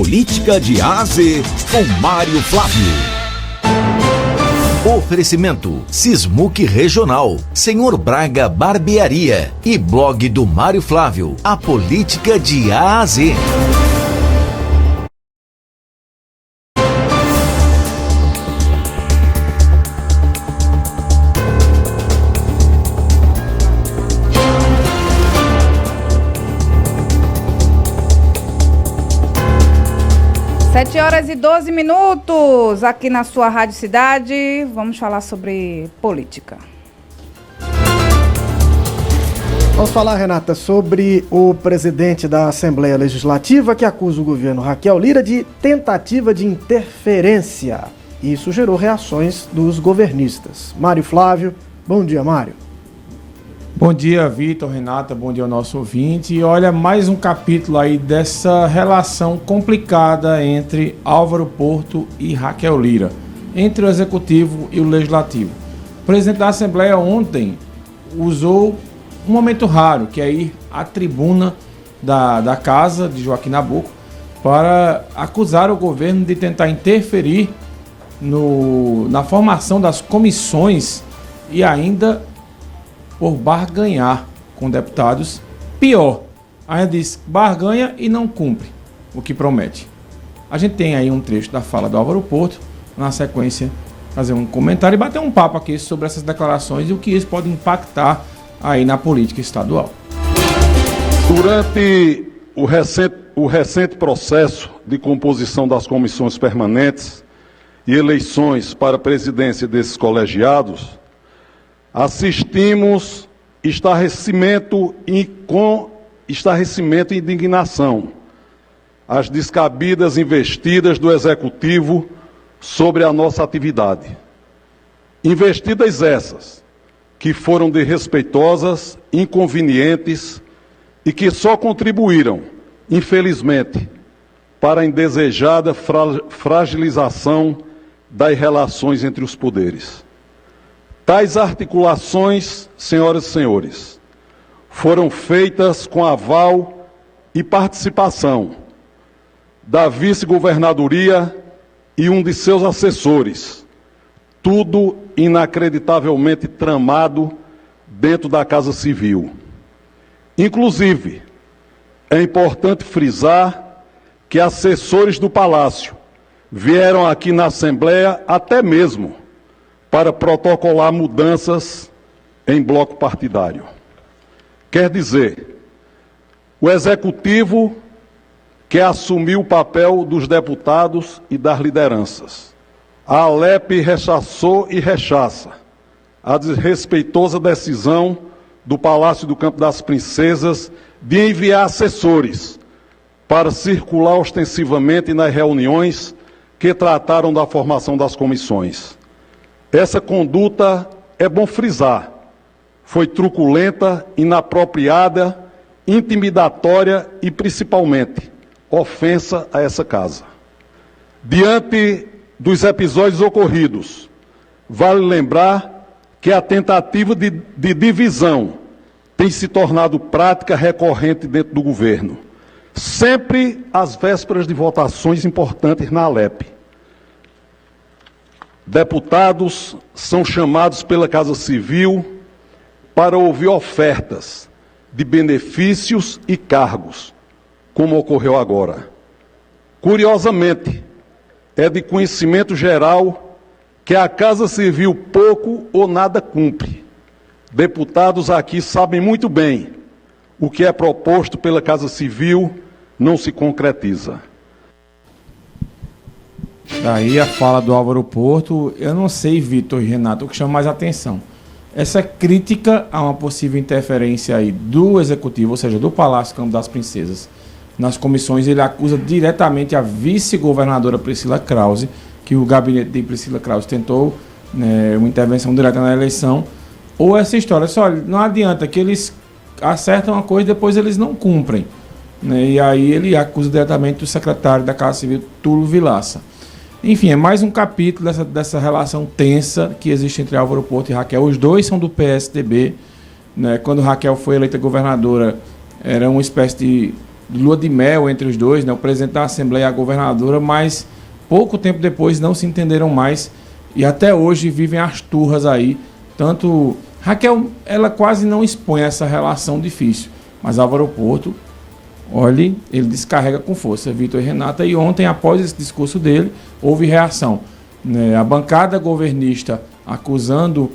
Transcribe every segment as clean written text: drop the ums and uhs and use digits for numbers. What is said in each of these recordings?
Política de A a Z, com Mário Flávio. Oferecimento Sismuc Regional, Senhor Braga Barbearia e blog do Mário Flávio, a política de A a Z. Sete horas e 12 minutos aqui na sua Rádio Cidade. Vamos falar sobre política. Vamos falar, Renata, sobre o presidente da Assembleia Legislativa que acusa o governo Raquel Lira de tentativa de interferência. Isso gerou reações dos governistas. Mário Flávio, bom dia, Mário. Bom dia, Vitor, Renata, bom dia ao nosso ouvinte. E olha, mais um capítulo aí dessa relação complicada entre Álvaro Porto e Raquel Lira, entre o Executivo e o Legislativo. O presidente da Assembleia ontem usou um momento raro, que é ir à tribuna da casa de Joaquim Nabuco para acusar o governo de tentar interferir na formação das comissões e ainda por barganhar com deputados. Pior, ainda diz barganha e não cumpre o que promete. A gente tem aí um trecho da fala do Álvaro Porto, na sequência fazer um comentário e bater um papo aqui sobre essas declarações e o que isso pode impactar aí na política estadual. Durante o recente processo de composição das comissões permanentes e eleições para a presidência desses colegiados, assistimos estarrecimento e indignação às descabidas investidas do Executivo sobre a nossa atividade. Investidas essas que foram desrespeitosas, inconvenientes e que só contribuíram, infelizmente, para a indesejada fragilização das relações entre os poderes. Tais articulações, senhoras e senhores, foram feitas com aval e participação da vice-governadoria e um de seus assessores, tudo inacreditavelmente tramado dentro da Casa Civil. Inclusive, é importante frisar que assessores do Palácio vieram aqui na Assembleia até mesmo para protocolar mudanças em bloco partidário. Quer dizer, o Executivo quer assumir o papel dos deputados e das lideranças. A Alep rechaçou e rechaça a desrespeitosa decisão do Palácio do Campo das Princesas de enviar assessores para circular ostensivamente nas reuniões que trataram da formação das comissões. Essa conduta, é bom frisar, foi truculenta, inapropriada, intimidatória e, principalmente, ofensa a essa casa. Diante dos episódios ocorridos, vale lembrar que a tentativa de divisão tem se tornado prática recorrente dentro do governo, sempre às vésperas de votações importantes na Alep. Deputados são chamados pela Casa Civil para ouvir ofertas de benefícios e cargos, como ocorreu agora. Curiosamente, é de conhecimento geral que a Casa Civil pouco ou nada cumpre. Deputados aqui sabem muito bem o que é proposto pela Casa Civil não se concretiza. Daí a fala do Álvaro Porto, eu não sei, Vitor e Renato, o que chama mais atenção. Essa crítica a uma possível interferência aí do Executivo, ou seja, do Palácio Campo das Princesas, nas comissões, ele acusa diretamente a vice-governadora Priscila Krause, que o gabinete de Priscila Krause tentou uma intervenção direta na eleição, ou essa história, só não adianta que eles acertam uma coisa e depois eles não cumprem. E aí ele acusa diretamente o secretário da Casa Civil, Túlio Vilaça. Enfim, é mais um capítulo dessa relação tensa que existe entre Álvaro Porto e Raquel. Os dois são do PSDB. Quando Raquel foi eleita governadora, era uma espécie de lua de mel entre os dois, né, o presidente da Assembleia e a governadora, mas pouco tempo depois não se entenderam mais e até hoje vivem as turras aí. Tanto Raquel, ela quase não expõe essa relação difícil, mas Álvaro Porto, olhe, ele descarrega com força, Vitor e Renata, e ontem, após esse discurso dele, houve reação. A bancada governista acusando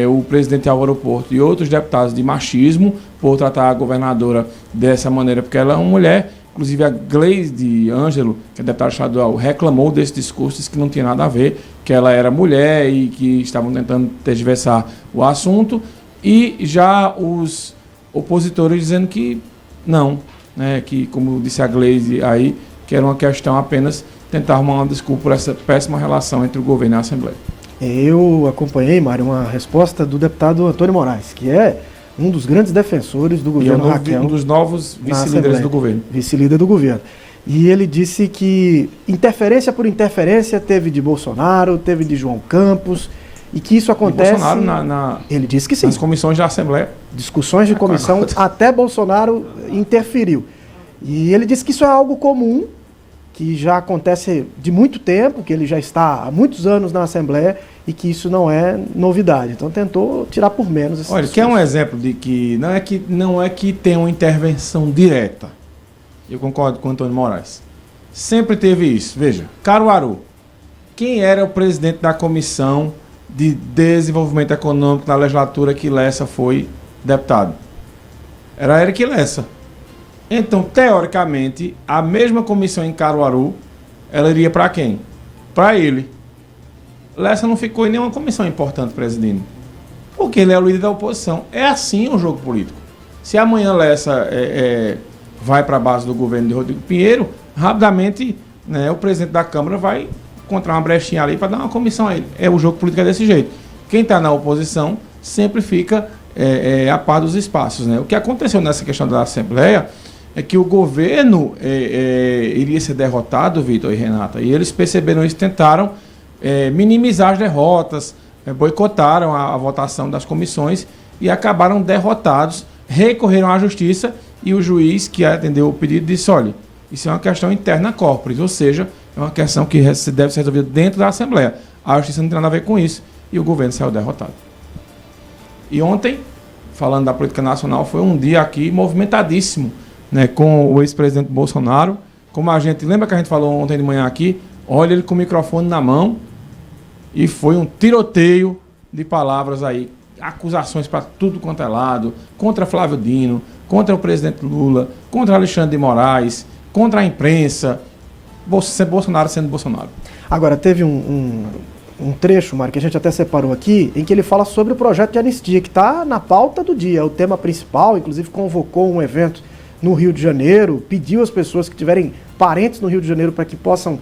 o presidente Álvaro Porto e outros deputados de machismo por tratar a governadora dessa maneira, porque ela é uma mulher. Inclusive a Gleide Ângelo, que é deputada estadual, reclamou desse discurso, disse que não tinha nada a ver, que ela era mulher e que estavam tentando tergiversar o assunto. E já os opositores dizendo que não, né, que, como disse a Gleide aí, que era uma questão apenas tentar arrumar uma desculpa por essa péssima relação entre o governo e a Assembleia. Eu acompanhei, Mário, uma resposta do deputado Antônio Moraes, que é um dos grandes defensores do governo Raquel. Um dos novos vice-líderes do governo. Vice-líder do governo. E ele disse que interferência por interferência teve de Bolsonaro, teve de João Campos, e que isso acontece... Bolsonaro ele disse que sim. Nas comissões da Assembleia. Discussões de comissão, até Bolsonaro interferiu. E ele disse que isso é algo comum, que já acontece de muito tempo, que ele já está há muitos anos na Assembleia e que isso não é novidade. Então tentou tirar por menos esse Olha, discurso. que é um exemplo de que não é que tem uma intervenção direta. Eu concordo com o Antônio Moraes. Sempre teve isso. Veja, Caruaru. Quem era o presidente da Comissão de Desenvolvimento Econômico na legislatura que Lessa foi deputado? Era Eric Lessa. Então, teoricamente, a mesma comissão em Caruaru, ela iria para quem? Para ele. Lessa não ficou em nenhuma comissão importante presidindo, porque ele é o líder da oposição. É assim o jogo político. Se amanhã Lessa vai para a base do governo de Rodrigo Pinheiro, rapidamente, né, o presidente da Câmara vai encontrar uma brechinha ali para dar uma comissão a ele. O jogo político é desse jeito. Quem está na oposição sempre fica a par dos espaços, né? O que aconteceu nessa questão da Assembleia é que o governo iria ser derrotado, Vitor e Renata, e eles perceberam isso, tentaram minimizar as derrotas, boicotaram a votação das comissões e acabaram derrotados, recorreram à justiça e o juiz que atendeu o pedido disse, olha, isso é uma questão interna corporis, ou seja, é uma questão que deve ser resolvida dentro da Assembleia. A justiça não tem nada a ver com isso e o governo saiu derrotado. E ontem, falando da política nacional, foi um dia aqui movimentadíssimo, né, com o ex-presidente Bolsonaro. Como a gente lembra que a gente falou ontem de manhã aqui, olha ele com o microfone na mão e foi um tiroteio de palavras aí, acusações para tudo quanto é lado, contra Flávio Dino, contra o presidente Lula, contra Alexandre de Moraes, contra a imprensa, Bolsonaro sendo Bolsonaro. Agora, teve um trecho, Mário, que a gente até separou aqui, em que ele fala sobre o projeto de anistia, que está na pauta do dia, é o tema principal, inclusive convocou um evento no Rio de Janeiro, pediu às pessoas que tiverem parentes no Rio de Janeiro para que possam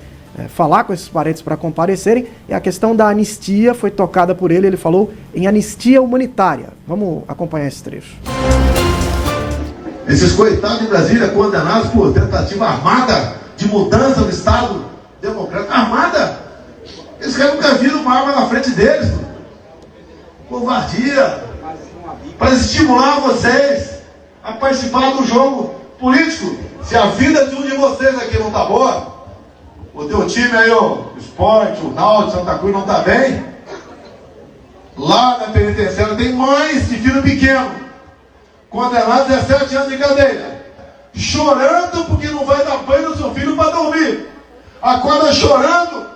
falar com esses parentes para comparecerem, e a questão da anistia foi tocada por ele falou em anistia humanitária. Vamos acompanhar esse trecho. Esses coitados de Brasília condenados por tentativa armada de mudança do Estado democrático. Armada? Eles nunca viram uma arma na frente deles. Covardia. Para estimular vocês a participar do jogo político. Se a vida de um de vocês aqui não tá boa, o teu time aí, o Sport, o Náutico, Santa Cruz não tá bem, lá na penitenciária tem mães de filho pequeno, condenados a 17 anos de cadeia, chorando porque não vai dar banho no seu filho para dormir. Acorda chorando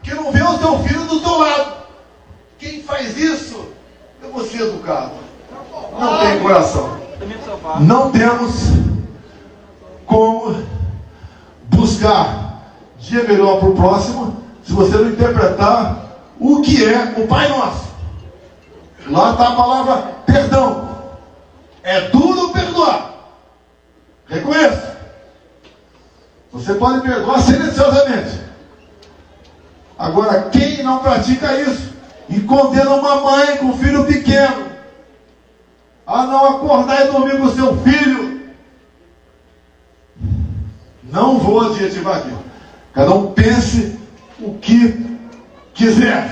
que não vê o seu filho do teu lado. Quem faz isso, eu vou ser educado. Não tem coração. Não temos como buscar dia melhor para o próximo se você não interpretar o que é o Pai Nosso. Lá está a palavra perdão. É duro perdoar. Reconheço. Você pode perdoar silenciosamente. Agora, quem não pratica isso e condena uma mãe com um filho pequeno a não acordar e dormir com o seu filho, não vou adjetivar aqui. Cada um pense o que quiser.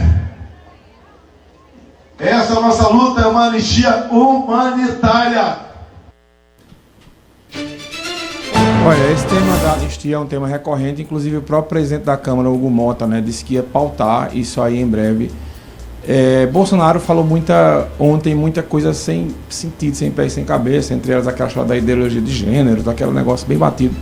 Essa nossa luta é uma anistia humanitária. Olha, esse tema da anistia é um tema recorrente, inclusive o próprio presidente da Câmara, Hugo Mota, né, disse que ia pautar isso aí em breve. Bolsonaro falou ontem muita coisa sem sentido, sem pé e sem cabeça, entre elas aquela da ideologia de gênero, daquele negócio bem batido,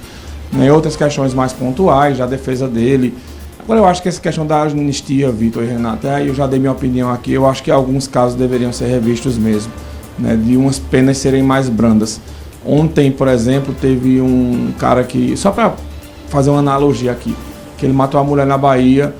né, outras questões mais pontuais, a defesa dele. Agora eu acho que essa questão da anistia, Vitor e Renata, eu já dei minha opinião aqui, eu acho que alguns casos deveriam ser revistos mesmo, né, de umas penas serem mais brandas. Ontem, por exemplo, teve um cara que, só para fazer uma analogia aqui, que ele matou a mulher na Bahia,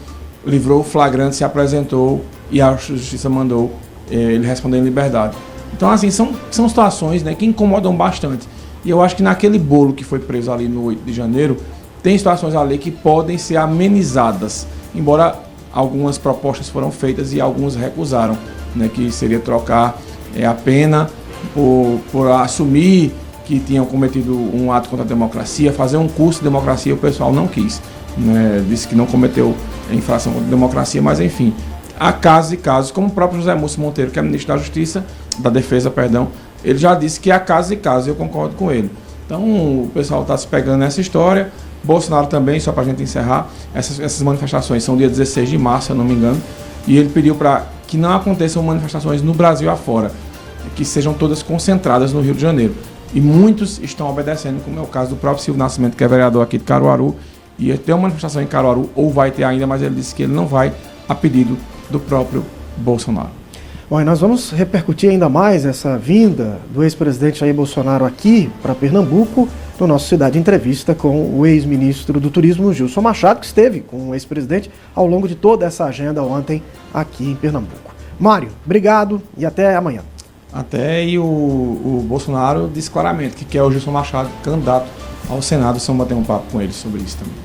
livrou o flagrante, se apresentou e a justiça mandou ele responder em liberdade. Então, assim, são situações, né, que incomodam bastante. E eu acho que naquele bolo que foi preso ali no 8 de janeiro, tem situações ali que podem ser amenizadas, embora algumas propostas foram feitas e alguns recusaram, né, que seria trocar a pena por assumir que tinham cometido um ato contra a democracia, fazer um curso de democracia, o pessoal não quis, né, disse que não cometeu infração contra a democracia, mas enfim, há casos e casos, como o próprio José Múcio Monteiro, que é ministro da Justiça, da Defesa, perdão, ele já disse que há casos e casos, eu concordo com ele. Então o pessoal está se pegando nessa história. Bolsonaro também, só para a gente encerrar, essas manifestações são dia 16 de março, se eu não me engano, e ele pediu para que não aconteçam manifestações no Brasil afora, que sejam todas concentradas no Rio de Janeiro. E muitos estão obedecendo, como é o caso do próprio Silvio Nascimento, que é vereador aqui de Caruaru, e tem uma manifestação em Caruaru, ou vai ter ainda, mas ele disse que ele não vai, a pedido do próprio Bolsonaro. Bom, e nós vamos repercutir ainda mais essa vinda do ex-presidente Jair Bolsonaro aqui para Pernambuco, no nosso Cidade Entrevista com o ex-ministro do Turismo, Gilson Machado, que esteve com o ex-presidente ao longo de toda essa agenda ontem aqui em Pernambuco. Mário, obrigado e até amanhã. Até, e o Bolsonaro disse claramente que quer o Gilson Machado candidato ao Senado, só bater um papo com ele sobre isso também.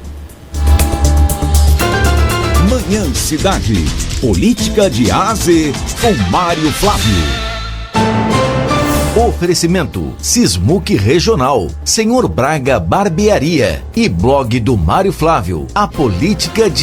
Manhã Cidade. Política de A a Z com Mário Flávio. Oferecimento Sismuc Regional, Senhor Braga Barbearia e blog do Mário Flávio, a política de